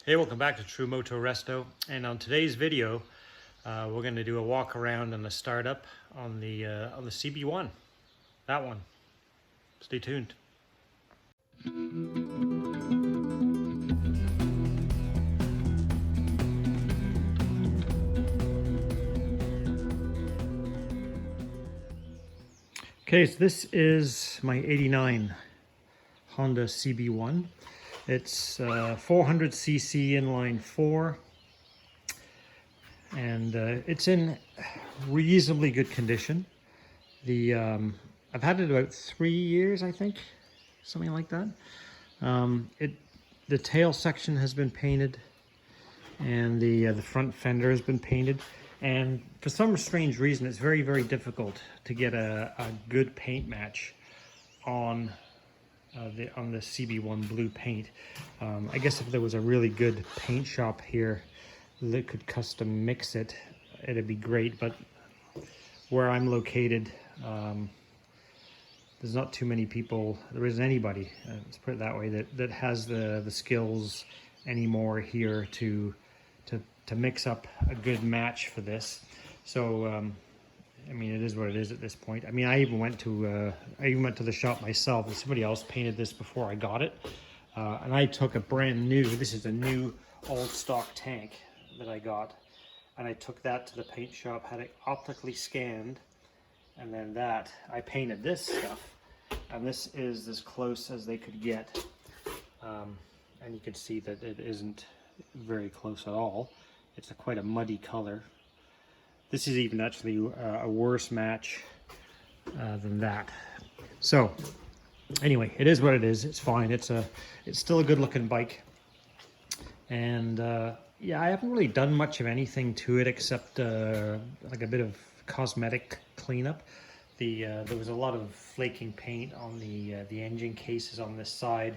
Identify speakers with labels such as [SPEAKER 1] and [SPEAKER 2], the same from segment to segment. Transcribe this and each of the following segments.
[SPEAKER 1] Hey, welcome back to True-Moto-Resto, and on today's video we're going to do a walk around and a startup on the CB1, that one. Stay tuned. Okay, so this is my 89 Honda CB1. It's 400cc inline 4, and it's in reasonably good condition. I've had it about 3 years, I think, something like that. The tail section has been painted, and the front fender has been painted. And for some strange reason, it's very, very difficult to get a good paint match on the CB1 blue paint. I guess if there was a really good paint shop here that could custom mix it, it'd be great. But where I'm located, there's not too many people. There isn't anybody, let's put it that way, that has the skills anymore here to mix up a good match for this. So I mean, it is what it is at this point. I mean, I even went to the shop myself, and somebody else painted this before I got it. And I took a brand new, this is a new old stock tank that I got, and I took that to the paint shop, had it optically scanned, and then I painted this stuff, and this is as close as they could get. And you can see that it isn't very close at all. It's quite a muddy color. This is even actually a worse match than that. So anyway, it is what it is. It's fine. It's still a good looking bike. And yeah, I haven't really done much of anything to it except like a bit of cosmetic cleanup. There was a lot of flaking paint on the engine cases on this side.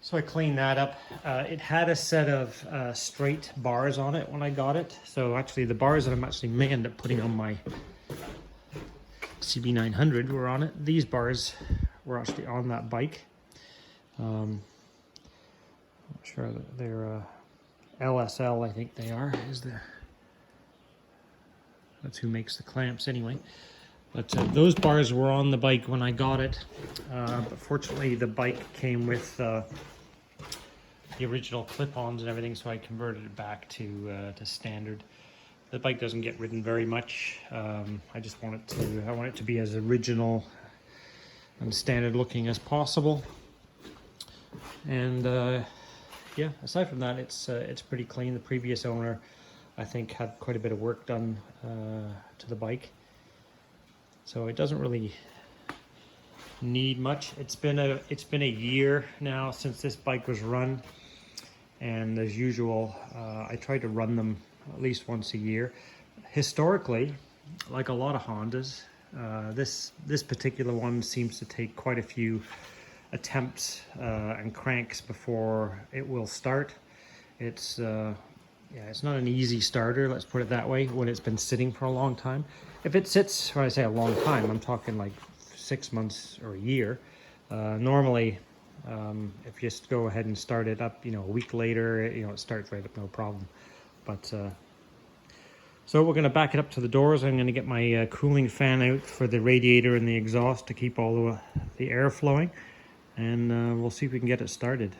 [SPEAKER 1] So I cleaned that up. It had a set of straight bars on it when I got it. So actually the bars that I may end up putting on my CB900 were on it. These bars were actually on that bike. I'm not sure that they're LSL, I think they are. That's who makes the clamps anyway. But those bars were on the bike when I got it. But fortunately the bike came with the original clip-ons and everything, so I converted it back to standard. The bike doesn't get ridden very much. I just want it to be as original and standard looking as possible. And yeah, aside from that, it's pretty clean. The previous owner, I think, had quite a bit of work done to the bike, so it doesn't really need much. It's been a year now since this bike was run, and as usual, I try to run them at least once a year. Historically, like a lot of Hondas, this particular one seems to take quite a few attempts and cranks before it will start. It's not an easy starter, let's put it that way, when it's been sitting for a long time. If it sits, when I say a long time, I'm talking like 6 months or a year. Normally, if you just go ahead and start it up, a week later, it starts right up, no problem. But so we're going to back it up to the doors. I'm going to get my cooling fan out for the radiator and the exhaust to keep all the air flowing, and we'll see if we can get it started.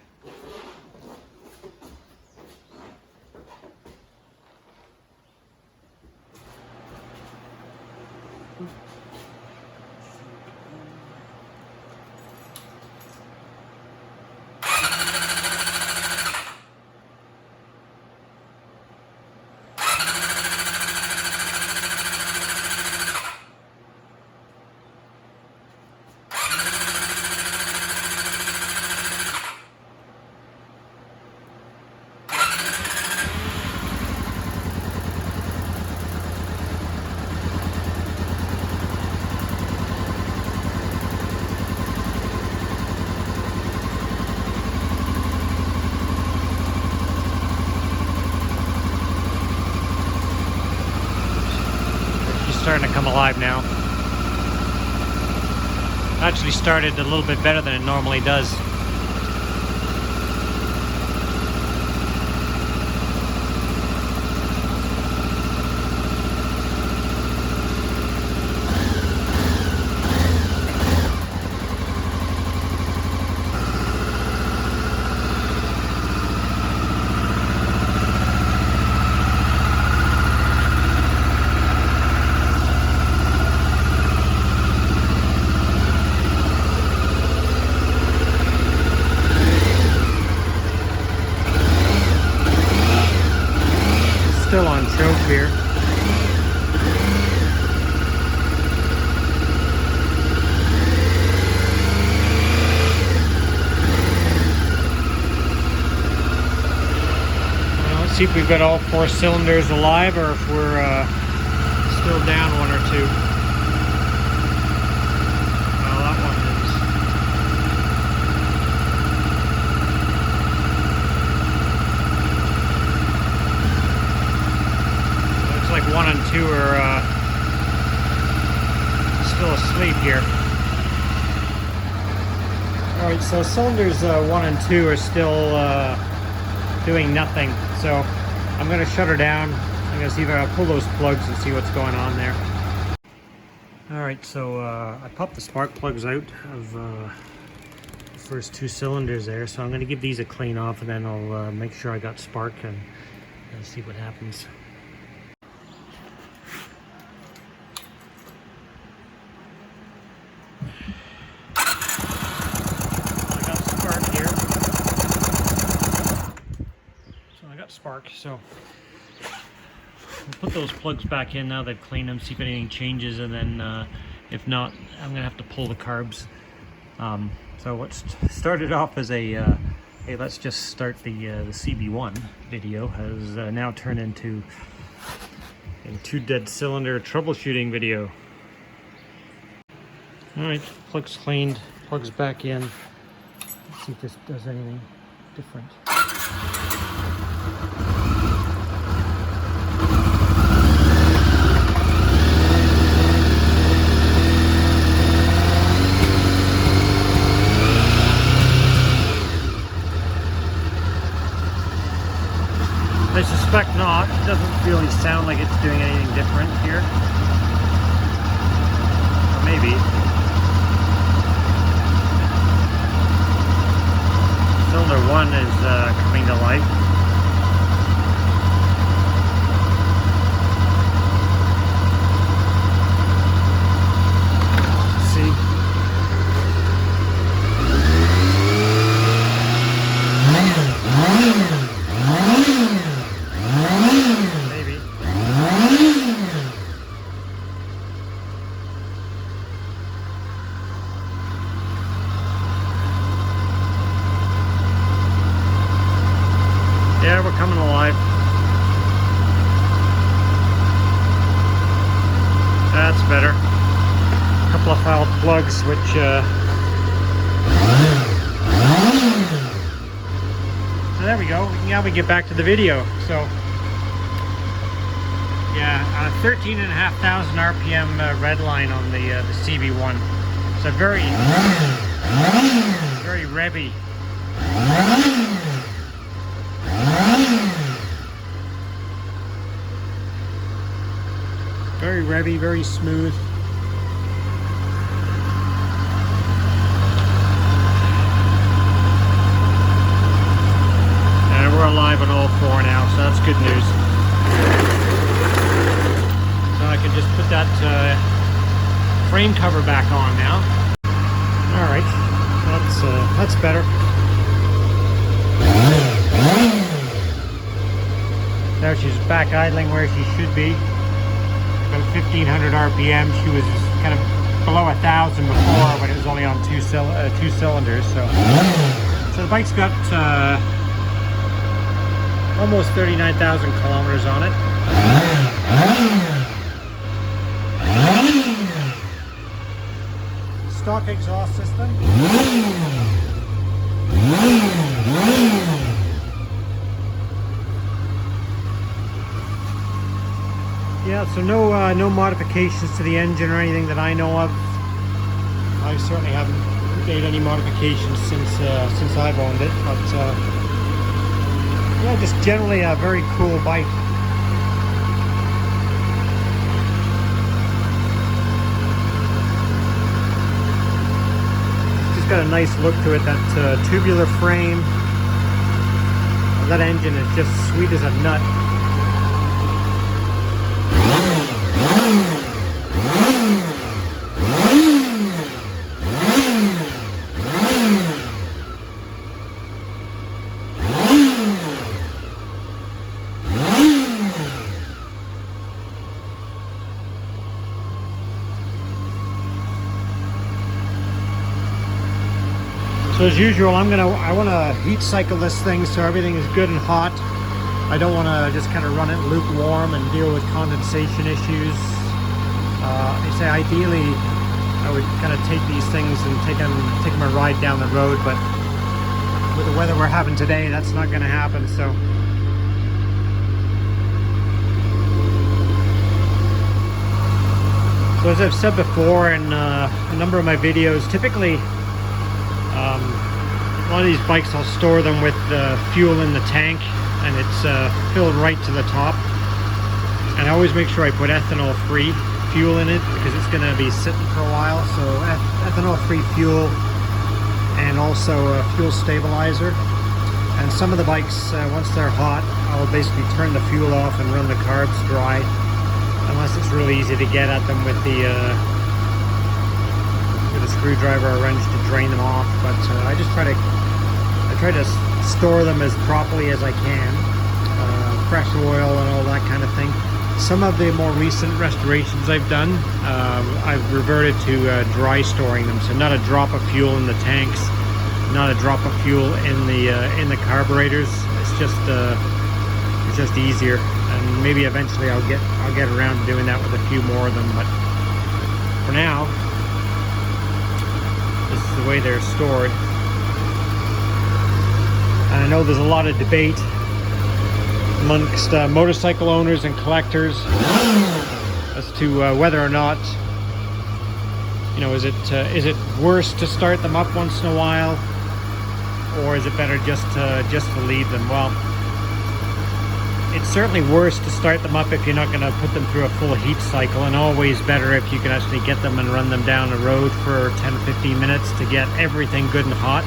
[SPEAKER 1] Starting to come alive now. Actually started a little bit better than it normally does. still on choke here. Let's see if we've got all 4 cylinders alive, or if we're still down 1 or 2. Well, that one is. Looks like 1 and 2 are still asleep here. Alright, so cylinders 1 and 2 are still doing nothing. So I'm going to shut her down. I'm going to see if I can pull those plugs and see what's going on there. Alright, so I popped the spark plugs out of the first 2 cylinders there. So I'm going to give these a clean off, and then I'll make sure I got spark and see what happens. Spark, so we'll put those plugs back in now. They've cleaned them, see if anything changes, and then if not, I'm gonna have to pull the carbs. So what started off as a hey, let's just start the CB1 video has now turned into a 2 dead cylinder troubleshooting video. All right, plugs cleaned, plugs back in. Let's see if this does anything different. I suspect not. It doesn't really sound like it's doing anything different here. Or maybe. Cylinder 1 is coming to life. Let's see. Yeah, we're coming alive. That's better. A couple of fouled plugs, which so there we go. Now we get back to the video. So yeah, 13,500 RPM red line on the CB1. It's a very revvy. Very revvy, very smooth. And we're alive on all 4 now, so that's good news. So I can just put that frame cover back on now. All right, that's better. Now she's back idling where she should be. About 1,500 RPM. She was kind of below 1,000 before, but it was only on 2 cylinders. So the bike's got almost 39,000 kilometers on it. Stock exhaust system. Yeah, so no modifications to the engine or anything that I know of. I certainly haven't made any modifications since I've owned it, but yeah, just generally a very cool bike. It's just got a nice look to it. That tubular frame, that engine is just sweet as a nut. So as usual, I want to heat cycle this thing so everything is good and hot. I don't want to just kind of run it lukewarm and deal with condensation issues. They say ideally I would kind of take these things and take them a ride down the road, but with the weather we're having today, that's not going to happen. So as I've said before in a number of my videos, typically a lot of these bikes I'll store them with fuel in the tank, and it's filled right to the top. And I always make sure I put ethanol-free fuel in it because it's going to be sitting for a while. So ethanol-free fuel, and also a fuel stabilizer. And some of the bikes, once they're hot, I'll basically turn the fuel off and run the carbs dry, unless it's really easy to get at them with a screwdriver or wrench to drain them off. But I try to store them as properly as I can, fresh oil and all that kind of thing. Some of the more recent restorations I've done, I've reverted to dry storing them, so not a drop of fuel in the tanks, not a drop of fuel in the carburetors. It's just easier, and maybe eventually I'll get around to doing that with a few more of them. But for now, this is the way they're stored. And I know there's a lot of debate amongst motorcycle owners and collectors as to whether or not, is it worse to start them up once in a while, or is it better just to leave them? Well, it's certainly worse to start them up if you're not going to put them through a full heat cycle, and always better if you can actually get them and run them down the road for 10-15 minutes to get everything good and hot.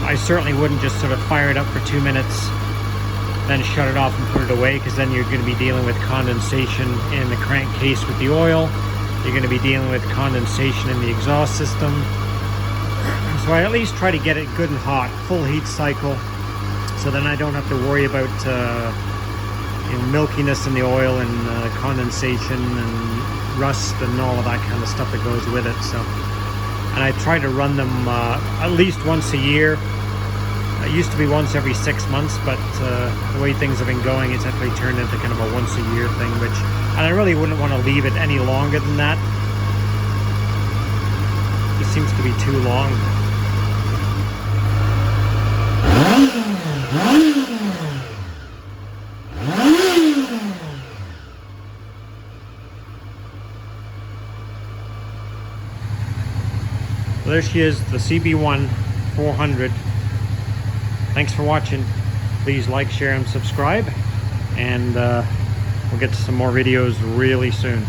[SPEAKER 1] I certainly wouldn't just sort of fire it up for 2 minutes, then shut it off and put it away, because then you're going to be dealing with condensation in the crankcase with the oil. You're going to be dealing with condensation in the exhaust system. So I at least try to get it good and hot, full heat cycle, so then I don't have to worry about milkiness in the oil and condensation and rust and all of that kind of stuff that goes with it. So, and I try to run them at least once a year. It used to be once every 6 months, but the way things have been going, it's actually turned into kind of a once a year thing, and I really wouldn't want to leave it any longer than that. It seems to be too long. Well, there she is, the CB1 400. Thanks for watching. Please like, share, and subscribe, and we'll get to some more videos really soon.